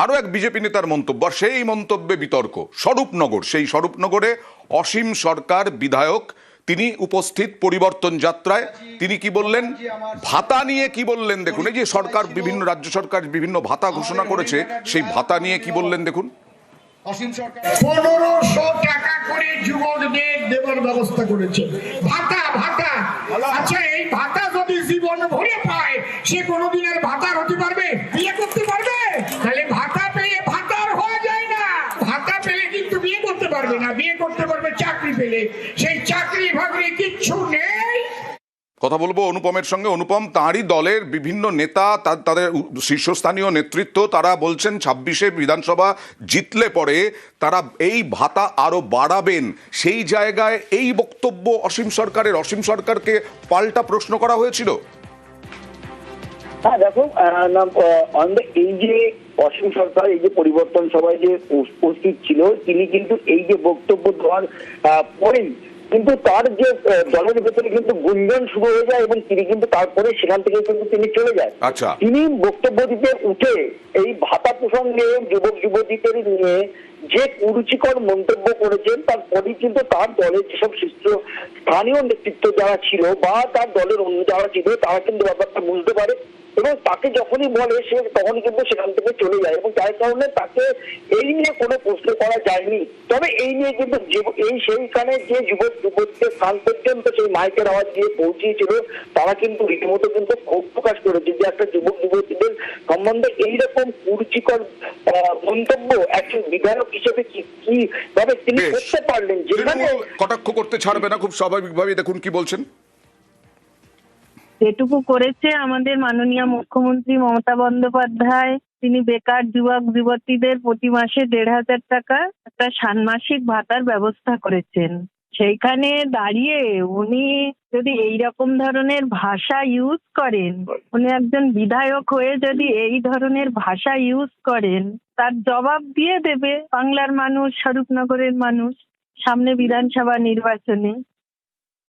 আরও এক বিজেপি নেতার মন্তব্য, আর সেই মন্তব্যে বিতর্ক। স্বরূপনগর, সেই স্বরূপনগরে অসীম সরকার বিধায়ক, তিনি উপস্থিত পরিবর্তন যাত্রায়। তিনি কি বললেন, ভাতা নিয়ে কি বললেন দেখুন। এই যে সরকার, বিভিন্ন রাজ্য সরকার বিভিন্ন ভাতা ঘোষণা করেছে, সেই ভাতা নিয়ে কি বললেন দেখুন। 1500 টাকা করে যুবকদের দেওয়ার ব্যবস্থা করেছে। ভাতা ভাতা, আচ্ছা এই ভাতা যদি জীবন ভরে পায়, সে কোনোদিনের ভাতার হতে পারবে? বিয়ে করতে পারবে? তাহলে ভাতা পেয়ে ভাতার হওয়া যায় না। ভাতা পেলে কিন্তু বিয়ে করতে পারবে না। বিয়ে করতে পারবে চাকরি পেলে। সেই চাকরি বাকরি কিচ্ছু নেই। কথা বলবো অনুপমের সঙ্গে। অনুপম, তাঁরই দলের বিভিন্ন নেতা, তাদের শীর্ষস্থানীয় নেতৃত্ব, তারা বলছেন 26-এ বিধানসভা জিতলে পরে তারা এই ভাতা আরো বাড়াবেন। সেই জায়গায় এই বক্তব্য অসীম সরকারের, অসীম সরকারকে পাল্টা প্রশ্ন করা হয়েছিল। হ্যাঁ দেখো, এই যে অসীম সরকার এই যে পরিবর্তন সভায় যে উপস্থিত ছিল, তিনি কিন্তু এই যে বক্তব্য দেওয়ার পরেই কিন্তু তার যে দলের ভেতরে কিন্তু গুঞ্জন শুরু হয়ে যায় এবং তিনি কিন্তু তারপরে সেখান থেকে কিন্তু তিনি চলে যায়। আচ্ছা, তিনি বক্তব্য দিতে উঠে এই ভাতা প্রসঙ্গে যুবক যুবতীদের নিয়ে যে কুরুচিকর মন্তব্য করেছেন, তারপরেই কিন্তু তার দলের যেসব স্থানীয় নেতৃত্ব যারা ছিল বা তার দলের অন্য যারা ছিল, তারা কিন্তু ব্যাপারটা বুঝতে পারে এবং তাকে যখনই বলে সে তখনই কিন্তু সেখান থেকে চলে যায় এবং যার কারণে তাকে এই নিয়ে কোনো প্রশ্ন করা যায়নি। তবে এই নিয়ে কিন্তু সেইখানে যে যুবক যুবতীদের স্থান পর্যন্ত সেই মাইকের আওয়াজ দিয়ে পৌঁছিয়েছিল, তারা কিন্তু রীতিমতো কিন্তু ক্ষোভ প্রকাশ করেছে যে একটা যুবক যুবতীদের সম্বন্ধে এইরকম কুরুচিকর মন্তব্য একজন বিধায়ক হিসেবে কি ভাবে তিনি করতে পারলেন, যেখানে কটাক্ষ করতে ছাড়বে না খুব স্বাভাবিকভাবে। দেখুন কি বলছেন। যেটুকু করেছে আমাদের মাননীয় মুখ্যমন্ত্রী মমতা বন্দ্যোপাধ্যায়, তিনি বেকার যুবক যুবতীদের প্রতি মাসে 1500 টাকা একটা ষান্মাসিক ভাতার ব্যবস্থা করেছেন। সেইখানে দাঁড়িয়ে উনি যদি এইরকম ধরনের ভাষা ইউজ করেন, উনি একজন বিধায়ক হয়ে যদি এই ধরনের ভাষা ইউজ করেন, তার জবাব দিয়ে দেবে বাংলার মানুষ, স্বরূপনগরের মানুষ সামনে বিধানসভা নির্বাচনে।